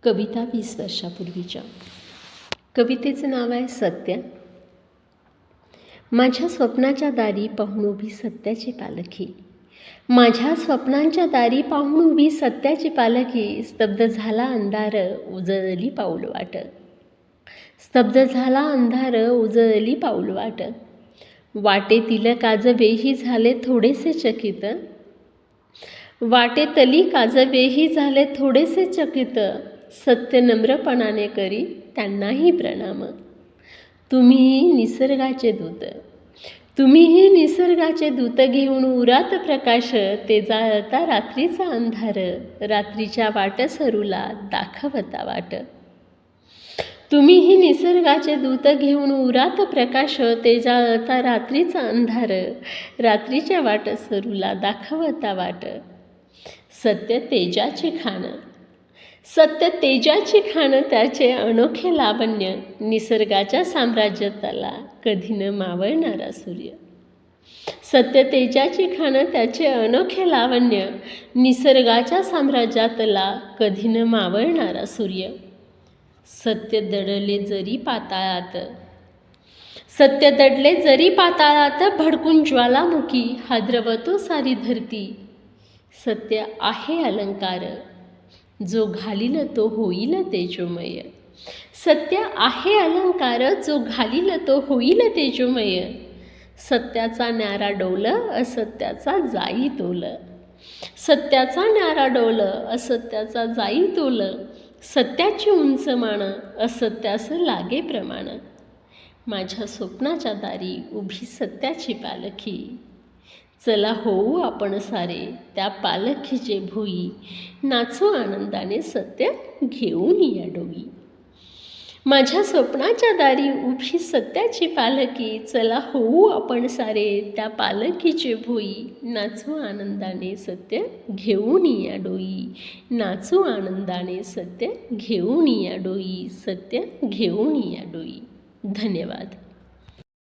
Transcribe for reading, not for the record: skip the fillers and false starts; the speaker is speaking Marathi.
कविता 20 वर्षापूर्वीच्या. कवितेचं नाव आहे सत्य. माझ्या स्वप्नाच्या दारी पाहून उभी सत्याची पालखी, माझ्या स्वप्नांच्या दारी पाहून उभी सत्याची पालखी. स्तब्ध झाला अंधार उजळली पाऊल वाट, स्तब्ध झाला अंधार उजळली पाऊल वाट. वाटेतील काजवेही झाले थोडेसे चकित, वाटेतली काजवेही झाले थोडेसे चकित. सत्य नम्रपणाने करी त्यांनाही प्रणाम. तुम्हीही निसर्गाचे दूत, तुम्हीही निसर्गाचे दूत, घेऊन उरात प्रकाश ते जाळता रात्रीचा अंधार, रात्रीच्या वाटसरूला दाखवता वाट. तुम्हीही निसर्गाचे दूत, घेऊन उरात प्रकाश ते जाळता रात्रीचा अंधार, रात्रीच्या वाटसरूला दाखवता वाट. सत्य तेजाची खाण, सत्य तेजाची खाण, त्याचे अनोखे लावण्य, निसर्गाच्या साम्राज्यातला कधी न मावळणारा सूर्य. सत्य तेजाची खाण, त्याचे अनोखे लावण्य, निसर्गाच्या साम्राज्यातला कधी न मावळणारा सूर्य. सत्य दडले जरी पाताळात, सत्य दडले जरी पाताळात, भडकून ज्वालामुखी हादरवतो सारी धरती. सत्य आहे अलंकार, जो घालील तो होईल तेजोमय. सत्य आहे अलंकार, जो घालील तो होईल तेजोमय. सत्याचा न्यारा डोल असत्याचा जाई तोल, सत्याचा न्यारा डोल असत्याचा जाई तोल. सत्याची उंच मान असत्यास लागे प्रमाण. माझ्या स्वप्नाच्या दारी उभी सत्याची पालखी, चला होऊ आपण सारे त्या पालखीचे भुई. नाचू आनंदाने सत्य घेऊन या डोई. माझ्या स्वप्नाच्या दारी उभी सत्याची पालखी, चला होऊ आपण सारे त्या पालखीचे भुई. नाचू आनंदाने सत्य घेऊन या डोई, नाचू आनंदाने सत्य घेऊन या डोई, सत्य घेऊन या डोई. धन्यवाद.